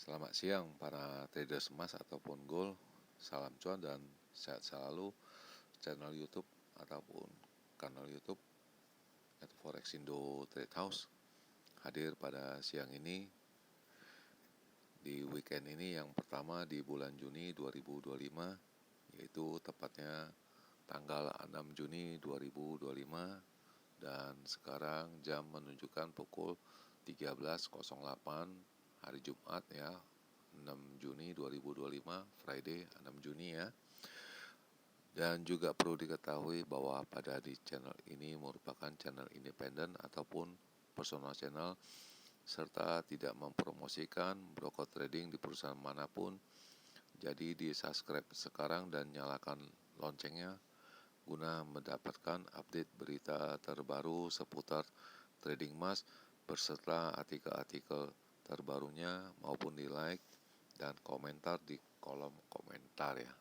Selamat siang para traders emas ataupun gold. Salam cuan dan sehat selalu. Channel YouTube ataupun kanal YouTube yaitu Forex Indo Trade House hadir pada siang ini di weekend ini yang pertama di bulan Juni 2025, yaitu tepatnya tanggal 6 Juni 2025, dan sekarang jam menunjukkan pukul 13.08 hari Jumat ya, 6 Juni 2025, Friday 6 Juni ya. Dan juga perlu diketahui bahwa pada di channel ini merupakan channel independen ataupun personal channel, serta tidak mempromosikan broker trading di perusahaan manapun. Jadi di subscribe sekarang dan nyalakan loncengnya guna mendapatkan update berita terbaru seputar trading emas beserta artikel-artikel terbarunya, maupun di like dan komentar di kolom komentar ya.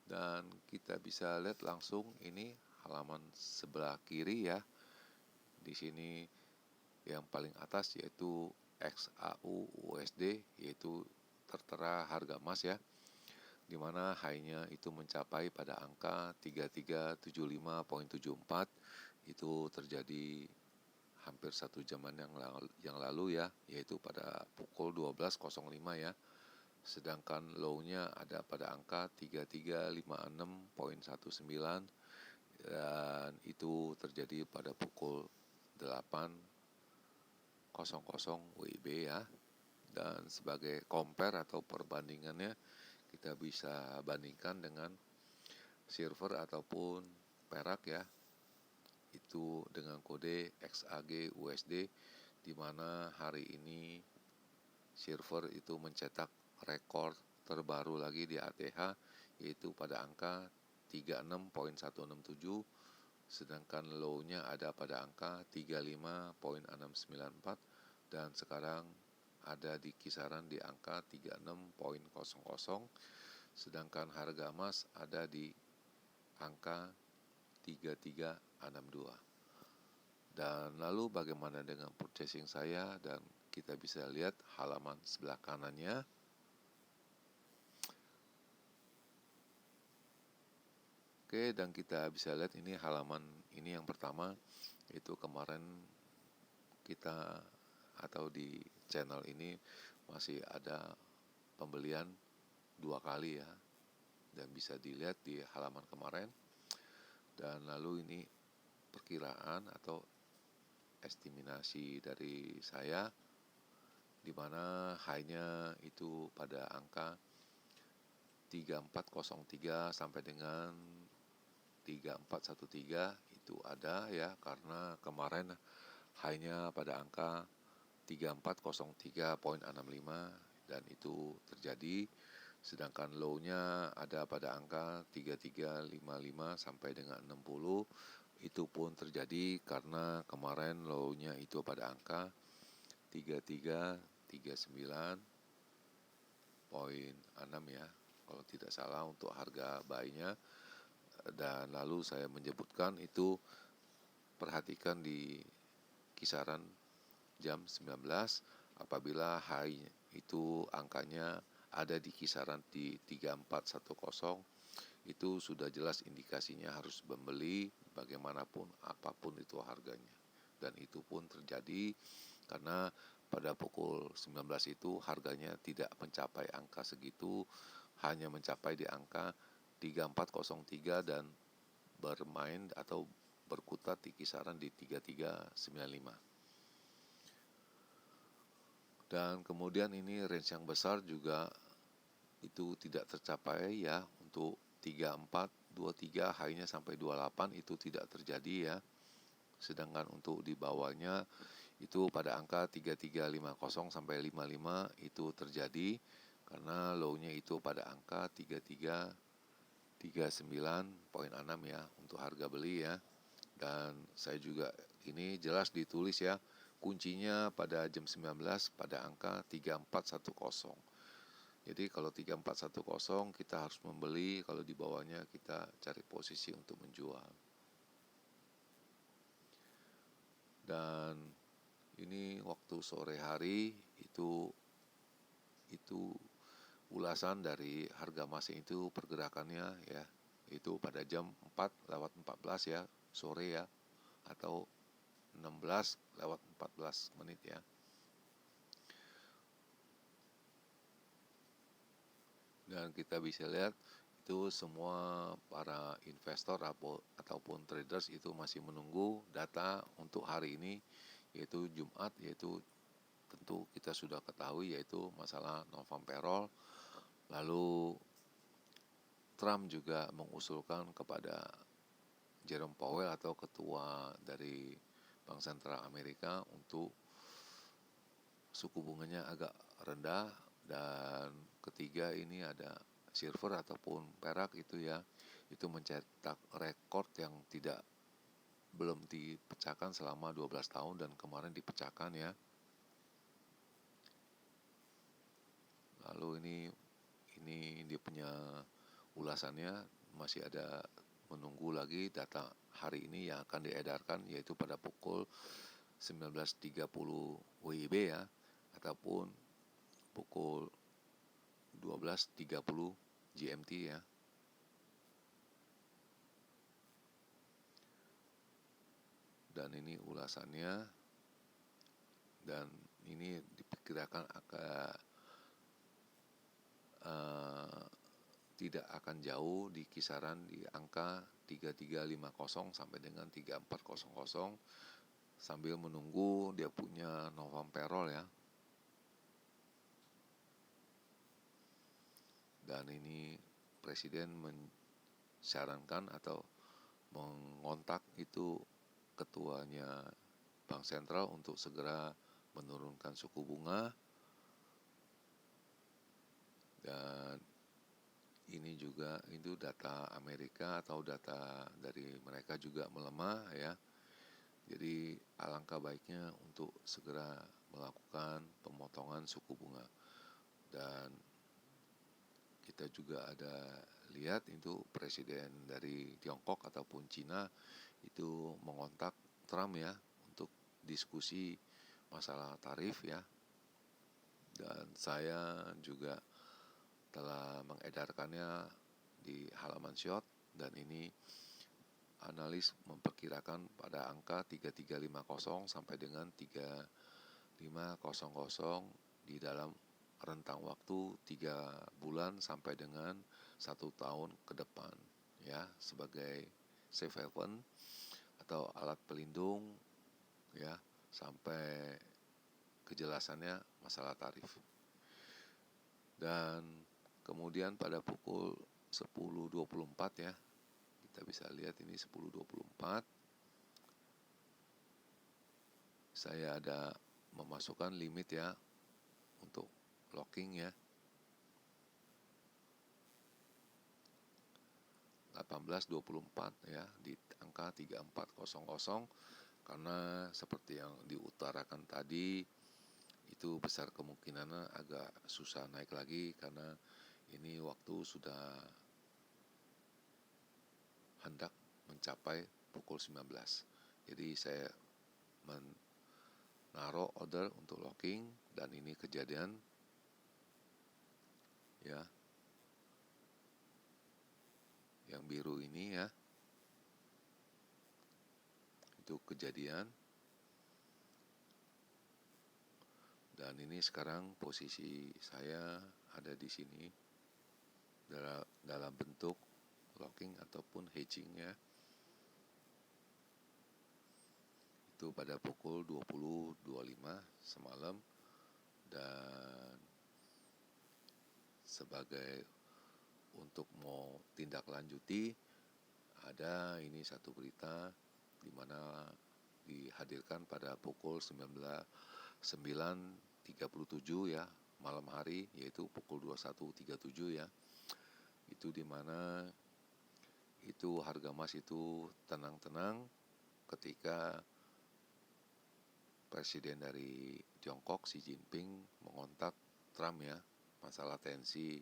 Dan kita bisa lihat langsung ini halaman sebelah kiri ya. Di sini yang paling atas yaitu XAU USD, yaitu tertera harga emas ya, di mana high-nya itu mencapai pada angka 3375.74. Itu terjadi hampir 1 jaman yang lalu ya, yaitu pada pukul 12.05 ya. Sedangkan low-nya ada pada angka 3356.19, dan itu terjadi pada pukul 8.00 WIB ya. Dan sebagai compare atau perbandingannya, kita bisa bandingkan dengan silver ataupun perak ya, itu dengan kode XAG USD, di mana hari ini silver itu mencetak rekor terbaru lagi di ATH, yaitu pada angka 36.167, sedangkan low-nya ada pada angka 35.694, dan sekarang ada di kisaran di angka 36.00, sedangkan harga emas ada di angka 3362. Dan lalu bagaimana dengan purchasing saya, dan kita bisa lihat halaman sebelah kanannya. Oke, dan kita bisa lihat ini halaman ini yang pertama, itu kemarin kita atau di channel ini masih ada pembelian 2 kali ya, dan bisa dilihat di halaman kemarin. Dan lalu ini perkiraan atau estimasi dari saya, di mana high-nya itu pada angka 3403 sampai dengan 3413 itu ada ya, karena kemarin high-nya pada angka 3403.65 dan itu terjadi. Sedangkan low-nya ada pada angka 3355 sampai dengan 60, itu pun terjadi karena kemarin low-nya itu pada angka 3339.6 ya, kalau tidak salah untuk harga buy-nya. Dan lalu saya menyebutkan itu, perhatikan di kisaran jam 19, apabila high itu angkanya ada di kisaran di 3410, itu sudah jelas indikasinya harus membeli bagaimanapun apapun itu harganya. Dan itu pun terjadi karena pada pukul 19 itu harganya tidak mencapai angka segitu, hanya mencapai di angka 3403 dan bermain atau berkutat di kisaran di 3395. Dan kemudian ini range yang besar juga itu tidak tercapai ya, untuk 3423 high-nya sampai 28 itu tidak terjadi ya. Sedangkan untuk di bawahnya itu pada angka 3350 sampai 55 itu terjadi, karena low-nya itu pada angka 3339.6 ya untuk harga beli ya. Dan saya juga ini jelas ditulis ya, kuncinya pada jam 19 pada angka 3410. Jadi kalau 3410 kita harus membeli, kalau di bawahnya kita cari posisi untuk menjual. Dan ini waktu sore hari itu yaitu ulasan dari harga emas itu pergerakannya ya, itu pada jam 4:14 ya sore ya, atau 16:14 ya. Dan kita bisa lihat itu semua para investor ataupun traders itu masih menunggu data untuk hari ini, yaitu Jumat, yaitu tentu kita sudah ketahui yaitu masalah non-farm payroll. Lalu Trump juga mengusulkan kepada Jerome Powell atau ketua dari Bank Sentral Amerika untuk suku bunganya agak rendah. Dan ketiga ini ada silver ataupun perak itu ya, itu mencetak rekor yang belum dipecahkan selama 12 tahun dan kemarin dipecahkan ya. Lalu ini dia punya ulasannya, masih ada menunggu lagi data hari ini yang akan diedarkan, yaitu pada pukul 19.30 WIB ya, ataupun pukul 12.30 GMT ya. Dan ini ulasannya, dan ini diperkirakan tidak akan jauh di kisaran di angka 3350 sampai dengan 3400 sambil menunggu dia punya non-farm payroll ya. Dan ini presiden menyarankan atau mengontak itu ketuanya Bank Sentral untuk segera menurunkan suku bunga. Dan ini juga itu data Amerika atau data dari mereka juga melemah ya. Jadi alangkah baiknya untuk segera melakukan pemotongan suku bunga. Dan kita juga ada lihat itu presiden dari Tiongkok ataupun Cina itu mengontak Trump ya untuk diskusi masalah tarif ya. Dan saya juga telah mengedarkannya di halaman Short, dan ini analis memperkirakan pada angka 3350 sampai dengan 3500 di dalam rentang waktu 3 bulan sampai dengan 1 tahun ke depan ya, sebagai safe haven atau alat pelindung ya, sampai kejelasannya masalah tarif. Dan kemudian pada pukul 10.24 ya, kita bisa lihat ini 10.24, saya ada memasukkan limit ya untuk locking ya, 18.24 ya, di angka 3400, karena seperti yang diutarakan tadi itu besar kemungkinannya agak susah naik lagi karena ini waktu sudah hendak mencapai pukul 19. Jadi saya menaruh order untuk locking, dan ini kejadian ya, yang biru ini ya, itu kejadian. Dan ini sekarang posisi saya ada di sini dalam bentuk locking ataupun hedging ya. Itu pada pukul 20.25 semalam. Dan sebagai untuk mau tindak lanjuti, ada ini satu berita di mana dihadirkan pada pukul 9.37 ya malam hari, yaitu pukul 21.37 ya. Itu di mana itu harga emas itu tenang-tenang ketika presiden dari Tiongkok Xi Jinping mengontak Trump ya masalah tensi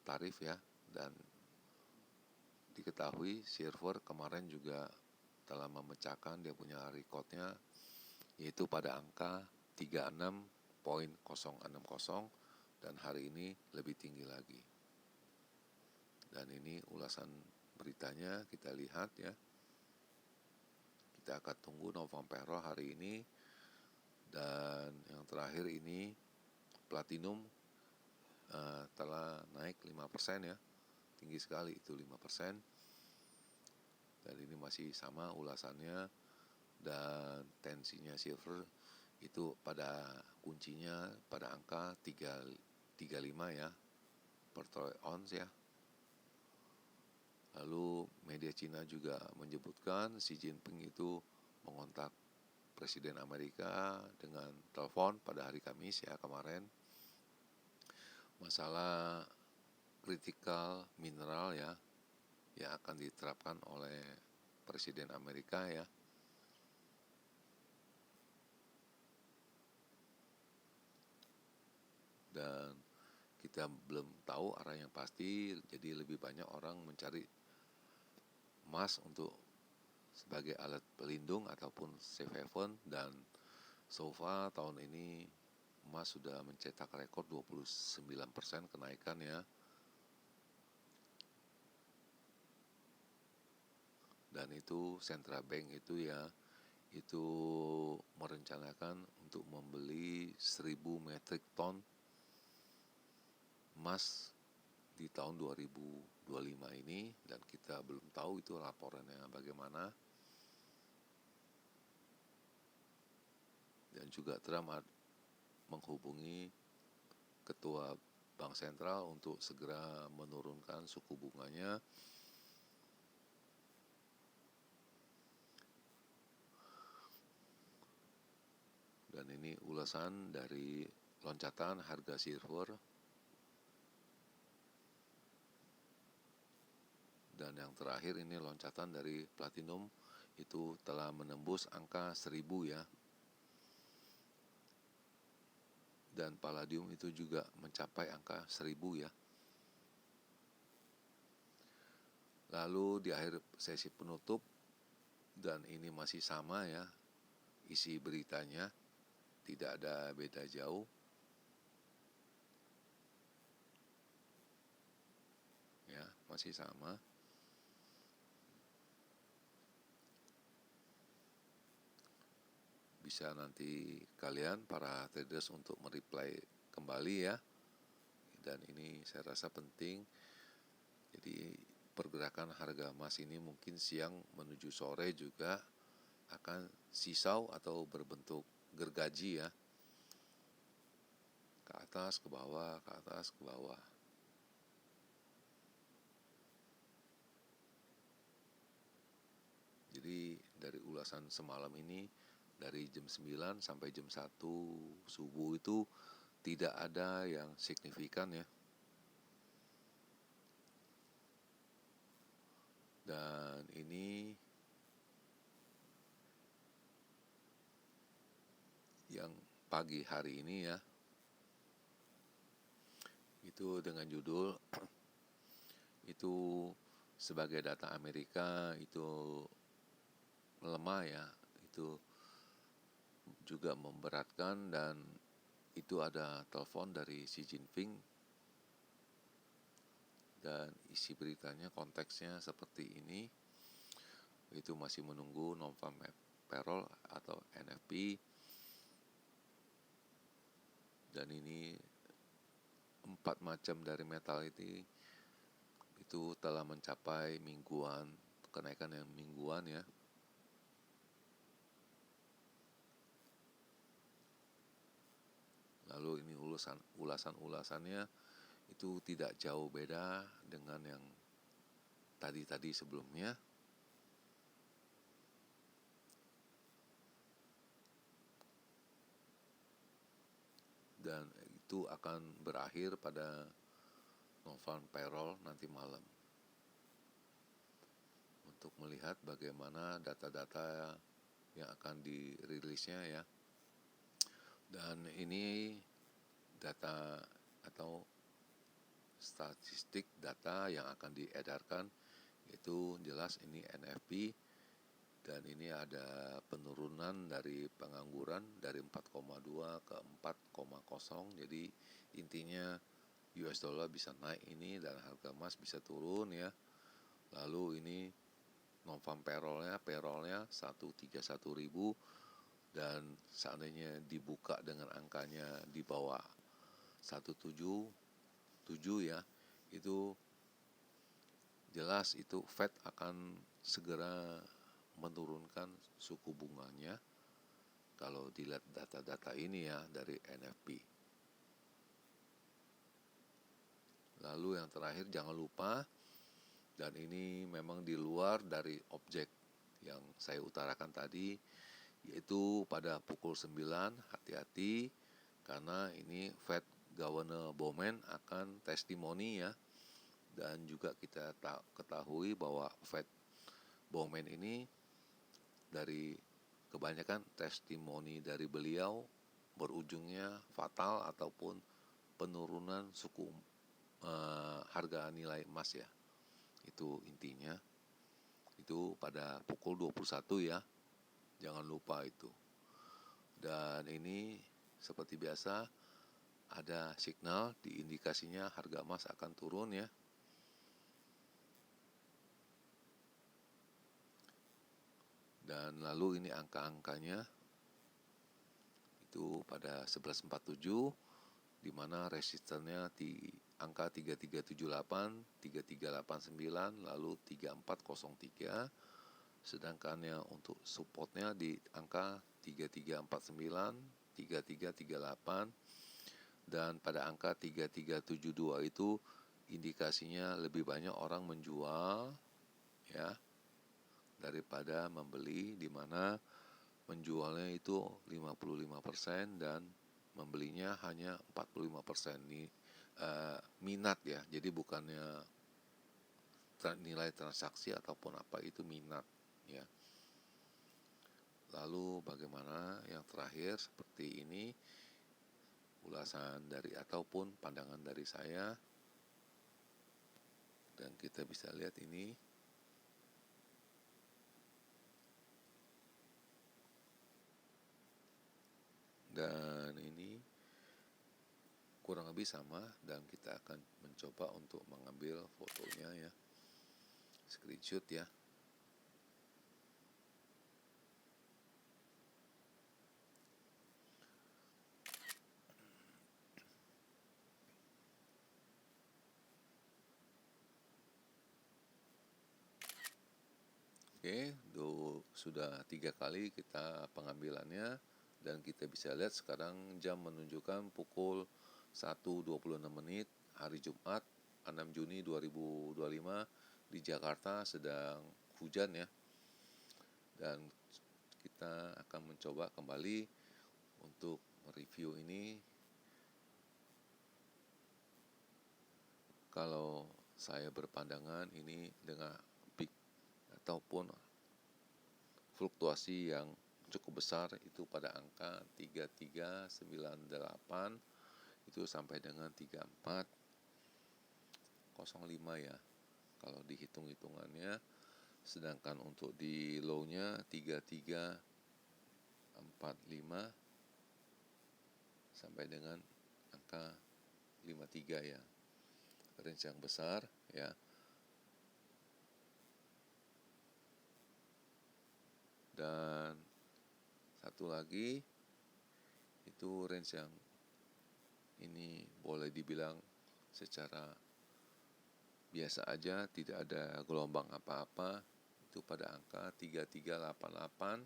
tarif ya. Dan diketahui silver kemarin juga telah memecahkan dia punya recordnya, yaitu pada angka 36 dan hari ini lebih tinggi lagi. Dan ini ulasan beritanya, kita lihat ya. Kita akan tunggu November Payroll hari ini. Dan yang terakhir ini platinum telah naik 5% ya. Tinggi sekali itu 5%. Dan ini masih sama ulasannya. Dan tensinya silver itu pada kuncinya pada angka 335 ya per troy ounce ya. Lalu media Cina juga menyebutkan Xi Jinping itu mengontak Presiden Amerika dengan telepon pada hari Kamis ya kemarin. Masalah kritikal mineral ya yang akan diterapkan oleh Presiden Amerika ya. Dan kita belum tahu arah yang pasti, jadi lebih banyak orang mencari emas untuk sebagai alat pelindung ataupun safe haven. Dan so far tahun ini emas sudah mencetak rekor 29% kenaikan ya. Dan itu Central Bank itu ya, itu merencanakan untuk membeli 1000 metric ton emas di tahun 2025 ini, dan kita belum tahu itu laporannya bagaimana. Dan juga Trump menghubungi ketua Bank Sentral untuk segera menurunkan suku bunganya. Dan ini ulasan dari loncatan harga silver. Dan yang terakhir ini loncatan dari platinum, itu telah menembus angka 1000 ya. Dan palladium itu juga mencapai angka 1000 ya. Lalu di akhir sesi penutup, dan ini masih sama ya isi beritanya, tidak ada beda jauh. Ya, masih sama. Bisa nanti kalian para traders untuk mereply kembali ya. Dan ini saya rasa penting. Jadi pergerakan harga emas ini mungkin siang menuju sore juga akan sisau atau berbentuk gergaji ya. Ke atas, ke bawah, ke atas, ke bawah. Jadi dari ulasan semalam ini, dari jam 9 sampai jam 1 subuh itu tidak ada yang signifikan ya. Dan ini yang pagi hari ini ya, itu dengan judul itu sebagai data Amerika itu melemah ya, itu juga memberatkan. Dan itu ada telepon dari Xi Jinping, dan isi beritanya konteksnya seperti ini, itu masih menunggu non-farm payroll atau NFP. Dan ini 4 macam dari metal itu telah mencapai mingguan, kenaikan yang mingguan ya. Lalu ini ulasannya itu tidak jauh beda dengan yang tadi sebelumnya. Dan itu akan berakhir pada non-farm payroll nanti malam, untuk melihat bagaimana data-data yang akan dirilisnya ya. Dan ini data atau statistik data yang akan diedarkan, itu jelas ini NFP. Dan ini ada penurunan dari pengangguran dari 4,2 ke 4,0 kosong. Jadi intinya US dollar bisa naik ini dan harga emas bisa turun ya. Lalu ini non-farm payrollnya 131.000, dan seandainya dibuka dengan angkanya di bawah 177 ya, itu jelas itu Fed akan segera menurunkan suku bunganya kalau dilihat data-data ini ya dari NFP. Lalu yang terakhir jangan lupa, dan ini memang di luar dari objek yang saya utarakan tadi, yaitu pada pukul 9 hati-hati karena ini Fed Governor Bowman akan testimoni ya. Dan juga kita ketahui bahwa Fed Bowman ini dari kebanyakan testimoni dari beliau berujungnya fatal ataupun penurunan suku harga nilai emas ya. Itu intinya. Itu pada pukul 21 ya. Jangan lupa itu. Dan ini seperti biasa ada signal di indikasinya harga emas akan turun ya. Dan lalu ini angka-angkanya itu pada 1147 di mana resistennya di angka 3378, 3389, lalu 3403. Sedangkan untuk supportnya di angka 3349, 3338, dan pada angka 3372 itu indikasinya lebih banyak orang menjual ya daripada membeli, di mana menjualnya itu 55% dan membelinya hanya 45%. Ini minat ya, jadi bukannya nilai transaksi ataupun apa, itu minat ya. Lalu bagaimana yang terakhir seperti ini ulasan dari ataupun pandangan dari saya, dan kita bisa lihat ini dan ini kurang lebih sama, dan kita akan mencoba untuk mengambil fotonya ya, screenshot ya. Oke, sudah 3 kali kita pengambilannya, dan kita bisa lihat sekarang jam menunjukkan pukul 1.26 hari Jumat 6 Juni 2025 di Jakarta sedang hujan ya. Dan kita akan mencoba kembali untuk mereview ini. Kalau saya berpandangan ini dengan peak ataupun fluktuasi yang cukup besar itu pada angka 3398 itu sampai dengan 3405 ya kalau dihitung-hitungannya. Sedangkan untuk di low-nya 3345 sampai dengan angka 53 ya, range yang besar ya. Dan satu lagi itu range yang ini boleh dibilang secara biasa aja, tidak ada gelombang apa-apa, itu pada angka 3388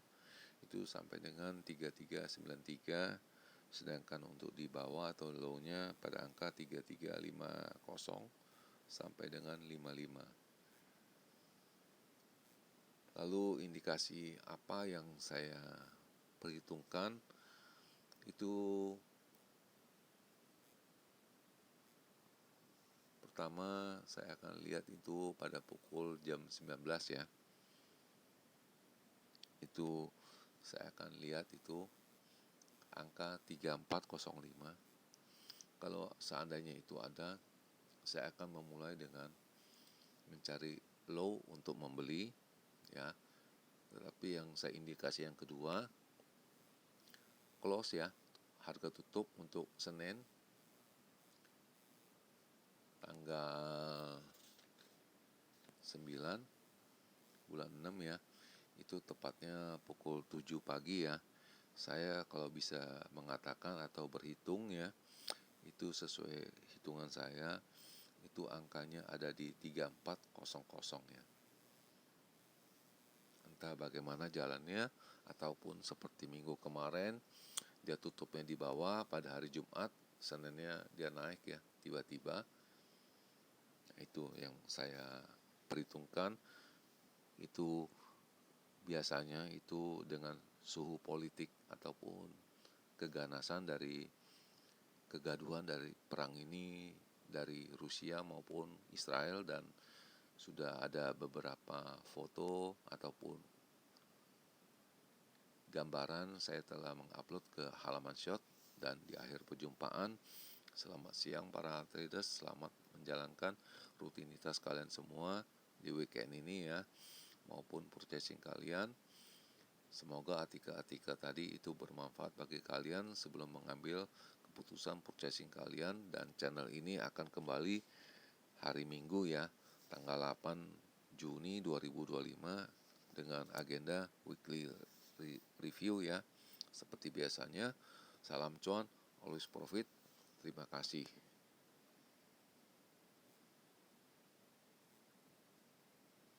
itu sampai dengan 3393. Sedangkan untuk di bawah atau low-nya pada angka 3350 sampai dengan 55. Lalu indikasi apa yang saya perhitungkan itu pertama saya akan lihat itu pada pukul jam 19 ya. Itu saya akan lihat itu angka 3405. Kalau seandainya itu ada, saya akan memulai dengan mencari low untuk membeli ya. Tetapi yang saya indikasi yang kedua, close ya, harga tutup untuk Senin tanggal 9 bulan 6 ya, itu tepatnya pukul 7 pagi ya. Saya kalau bisa mengatakan atau berhitung ya, itu sesuai hitungan saya, itu angkanya ada di 3400 ya. Entah bagaimana jalannya, ataupun seperti minggu kemarin, dia tutupnya di bawah pada hari Jumat, Seninnya dia naik ya, tiba-tiba. Itu yang saya perhitungkan, itu biasanya itu dengan suhu politik ataupun kegaduhan dari perang ini dari Rusia maupun Israel, dan sudah ada beberapa foto ataupun gambaran saya telah mengupload ke halaman shot. Dan di akhir perjumpaan, selamat siang para traders, selamat menjalankan rutinitas kalian semua di weekend ini ya, maupun purchasing kalian. Semoga artikel-artikel tadi itu bermanfaat bagi kalian sebelum mengambil keputusan purchasing kalian. Dan channel ini akan kembali hari Minggu ya, tanggal 8 Juni 2025 dengan agenda weekly review ya. Seperti biasanya, salam cuan, always profit. Terima kasih.